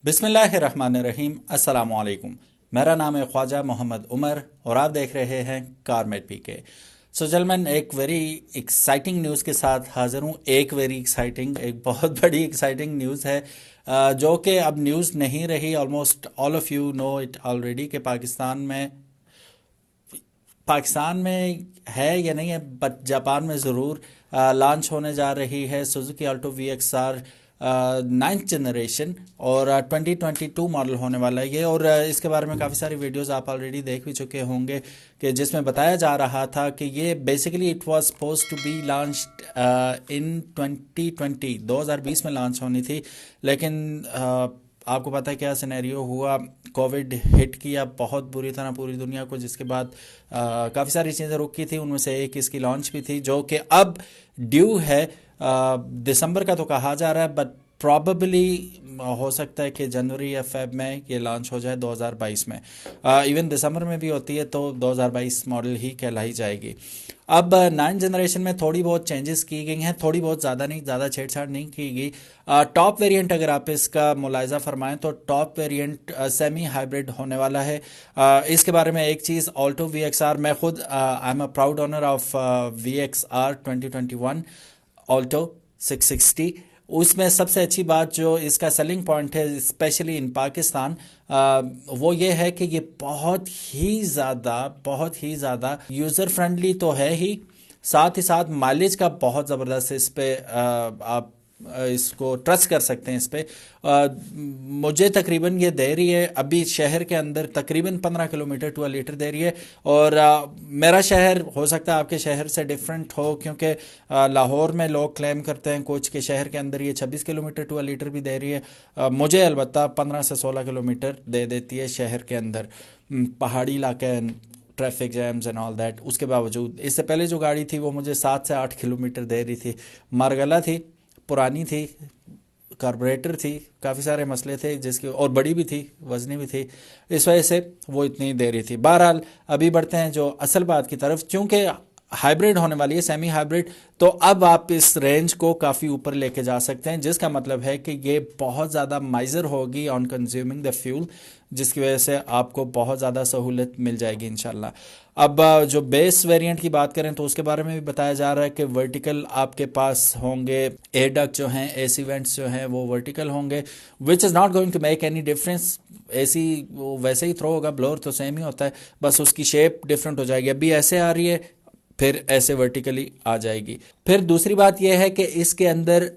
बिस्मिल्लाहिर्रहमानिर्रहीम। अस्सलामुअलैकुम। मेरा नाम है ख्वाजा मोहम्मद उमर और आप देख रहे हैं कारमेट पीके। सो जलमन, एक वेरी एक्साइटिंग न्यूज़ के साथ हाजिर हूँ। एक बहुत बड़ी एक्साइटिंग न्यूज़ है, जो कि अब न्यूज़ नहीं रही। Almost all of you know it already कि पाकिस्तान में है या नहीं है, बट जापान में ज़रूर लॉन्च होने जा रही है Suzuki Alto V X R 9th generation. और 2022 मॉडल होने वाला है ये। और इसके बारे में काफ़ी सारी वीडियोस आप ऑलरेडी देख भी चुके होंगे कि जिसमें बताया जा रहा था कि ये basically it was suppose to be launched in 2020 में लॉन्च होनी थी। लेकिन आपको पता है क्या सिनेरियो हुआ। कोविड हिट किया बहुत बुरी तरह पूरी दुनिया को, जिसके बाद काफ़ी सारी चीज़ें रुकी थी। उनमें से एक इसकी लॉन्च भी थी, जो कि अब ड्यू है। दिसंबर का तो कहा जा रहा है, बट प्रॉबेबली हो सकता है कि जनवरी या फेब में ये लॉन्च हो जाए 2022 में। इवन दिसंबर में भी होती है तो 2022 मॉडल ही कहलाई जाएगी। अब 9th जनरेशन में थोड़ी बहुत चेंजेस की गई हैं, थोड़ी बहुत, ज़्यादा नहीं, ज़्यादा छेड़छाड़ नहीं की गई। टॉप वेरिएंट अगर आप इसका मुलायजा फरमाएं तो टॉप वेरिएंट सेमी हाइब्रिड होने वाला है। इसके बारे में एक चीज़, ऑल्टो वी एक्स आर, मैं खुद I am a proud owner of V X R 2021 Alto 660। उसमें सबसे अच्छी बात जो इसका सेलिंग पॉइंट है स्पेशली इन पाकिस्तान, वो ये है कि ये बहुत ही ज़्यादा यूज़र फ्रेंडली तो है ही, साथ ही साथ माइलेज का बहुत ज़बरदस्त इस पे आप इसको ट्रस्ट कर सकते हैं। इस पे मुझे तकरीबन ये दे रही है अभी शहर के अंदर तकरीबन 15 किलोमीटर टू लीटर दे रही है। और मेरा शहर हो सकता है आपके शहर से डिफरेंट हो, क्योंकि लाहौर में लोग क्लेम करते हैं कुछ के शहर के अंदर ये 26 किलोमीटर टू लीटर भी दे रही है। मुझे अलबत्ता 15 से 16 किलोमीटर दे देती है शहर के अंदर। पहाड़ी इलाके, traffic jams and all that, उसके बावजूद इससे पहले जो गाड़ी थी वो मुझे 7 से 8 किलोमीटर दे रही थी। मारगला थी, पुरानी थी, कार्बोरेटर थी, काफ़ी सारे मसले थे जिसकी, और बड़ी भी थी, वजनी भी थी, इस वजह से वो इतनी दे रही थी। बहरहाल अभी बढ़ते हैं जो असल बात की तरफ। चूँकि हाइब्रिड होने वाली है, सेमी हाइब्रिड, तो अब आप इस रेंज को काफ़ी ऊपर लेके जा सकते हैं, जिसका मतलब है कि ये बहुत ज़्यादा माइजर होगी ऑन कंज्यूमिंग द फ्यूल, जिसकी वजह से आपको बहुत ज़्यादा सहूलत मिल जाएगी इंशाल्लाह। अब जो बेस वेरिएंट की बात करें तो उसके बारे में भी बताया जा रहा है कि वर्टिकल आपके पास होंगे, एयर डक्ट जो हैं, एसी वेंट्स जो हैं वो वर्टिकल होंगे, which is not going to make any difference. AC वो वैसे ही थ्रो होगा, ब्लोअर तो सेम ही होता है, बस उसकी शेप डिफरेंट हो जाएगी। अभी ऐसे आ रही है, फिर ऐसे वर्टिकली आ जाएगी। फिर दूसरी बात यह है कि इसके अंदर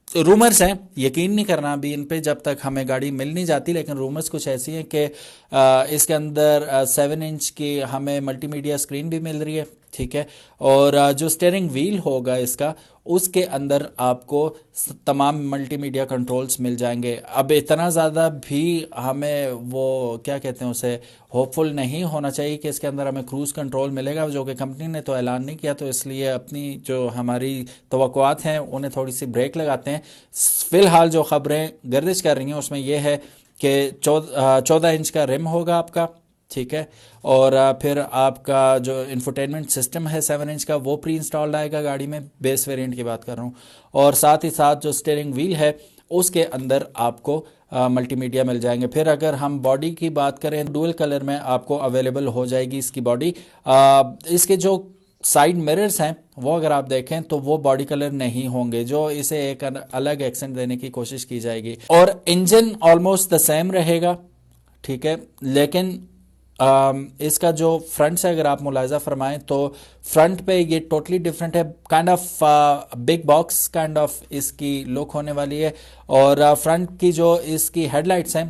रूमर्स हैं, यकीन नहीं करना अभी इन पे जब तक हमें गाड़ी मिल नहीं जाती, लेकिन रूमर्स कुछ ऐसी हैं कि इसके अंदर 7 इंच की हमें मल्टीमीडिया स्क्रीन भी मिल रही है, ठीक है। और जो स्टीयरिंग व्हील होगा इसका, उसके अंदर आपको तमाम मल्टीमीडिया कंट्रोल्स मिल जाएंगे। अब इतना ज़्यादा भी हमें वो क्या कहते हैं उसे होपफुल नहीं होना चाहिए कि इसके अंदर हमें क्रूज़ कंट्रोल मिलेगा, जो कि कंपनी ने तो ऐलान नहीं किया, तो इसलिए अपनी जो हमारी तवक्कुआत हैं उन्हें थोड़ी सी ब्रेक लगाते हैं। फ़िलहाल जो ख़बरें गर्दिश कर रही हैं उसमें यह है कि 14 इंच का रिम होगा आपका, ठीक है। और फिर आपका जो इंफोटेनमेंट सिस्टम है 7 इंच का, वो प्री इंस्टॉल्ड आएगा गाड़ी में, बेस वेरिएंट की बात कर रहा हूँ। और साथ ही साथ जो स्टीयरिंग व्हील है उसके अंदर आपको मल्टीमीडिया मिल जाएंगे। फिर अगर हम बॉडी की बात करें, डुअल कलर में आपको अवेलेबल हो जाएगी इसकी बॉडी। इसके जो साइड मिरर्स हैं वो अगर आप देखें तो वो बॉडी कलर नहीं होंगे, जो इसे एक अलग एक्सेंट देने की कोशिश की जाएगी। और इंजन ऑलमोस्ट द सेम रहेगा, ठीक है। लेकिन इसका जो फ्रंट से अगर आप मुलायजा फरमाएं तो फ्रंट पे ये टोटली डिफरेंट है, kind of big box kind of इसकी लुक होने वाली है। और फ्रंट की जो इसकी हेडलाइट्स हैं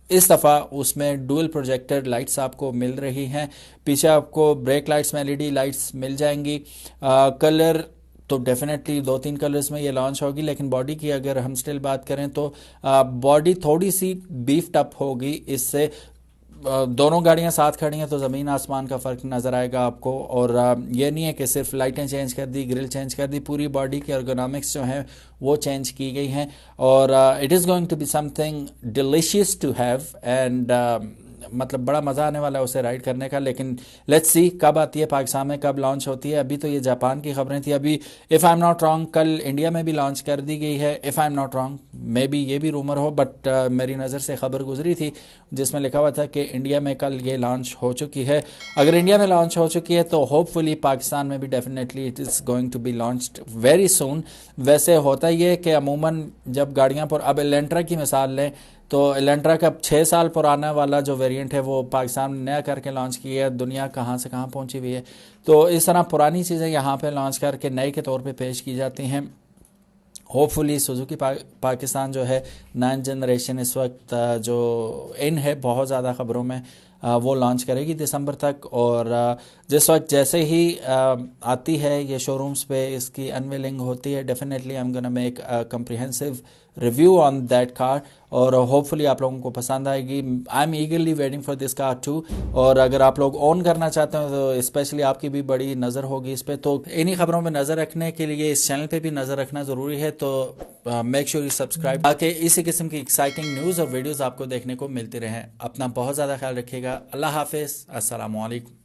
इस दफ़ा उसमें डुअल प्रोजेक्टर लाइट्स आपको मिल रही हैं। पीछे आपको ब्रेक लाइट्स में एलईडी लाइट्स मिल जाएंगी। कलर तो डेफिनेटली 2-3 कलर्स में ये लॉन्च होगी, लेकिन बॉडी की अगर हम स्टिल बात करें तो बॉडी थोड़ी सी बीफ्ड अप होगी इससे। दोनों गाड़ियां साथ खड़ी हैं तो ज़मीन आसमान का फ़र्क नज़र आएगा आपको। और ये नहीं है कि सिर्फ लाइटें चेंज कर दी, ग्रिल चेंज कर दी, पूरी बॉडी की अर्गोनॉमिक्स जो हैं वो चेंज की गई हैं। और it is going to be something delicious to have. And मतलब बड़ा मज़ा आने वाला है उसे राइड करने का। लेकिन लेट्स सी कब आती है पाकिस्तान में, कब लॉन्च होती है। अभी तो ये जापान की खबरें थी, अभी if I am not wrong कल इंडिया में भी लॉन्च कर दी गई है। If I am not wrong may be ये भी रूमर हो, बट मेरी नज़र से खबर गुजरी थी जिसमें लिखा हुआ था कि इंडिया में कल ये लॉन्च हो चुकी है। अगर इंडिया में लॉन्च हो चुकी है तो होपफुली पाकिस्तान में भी definitely it is going to be launched very soon. वैसे होता ही है कि अमूमन जब गाड़ियाँ पर, अब एलेंट्रा की मिसाल लें तो एलेंट्रा का 6 साल पुराना वाला जो वेरिएंट है वो पाकिस्तान में नया करके लॉन्च किया है। दुनिया कहाँ से कहाँ पहुँची हुई है, तो इस तरह पुरानी चीज़ें यहाँ पे लॉन्च करके नए के तौर पे पेश की जाती हैं। होपफुली सुजुकी पाकिस्तान जो है 9th जनरेशन इस वक्त जो इन है बहुत ज़्यादा ख़बरों में, वो लॉन्च करेगी दिसंबर तक। और जिस वक्त जैसे ही आती है ये शोरूम्स पे, इसकी अनवीलिंग होती है, definitely I am gonna make comprehensive review on that car और होपफुली आप लोगों को पसंद आएगी। I am eagerly waiting for this car too. और अगर आप लोग ओन करना चाहते हो तो स्पेशली आपकी भी बड़ी नज़र होगी इस पर। तो इन्हीं खबरों में नज़र रखने के लिए इस चैनल पे भी नज़र रखना ज़रूरी है, तो मेक श्योर यू सब्सक्राइब ताकि इसी किस्म की एक्साइटिंग न्यूज़ और वीडियोज़ आपको देखने को मिलती रहें। अपना बहुत ज़्यादा ख्याल रखिएगा। अल्लाह हाफिज़, अस्सलामु अलैकुम।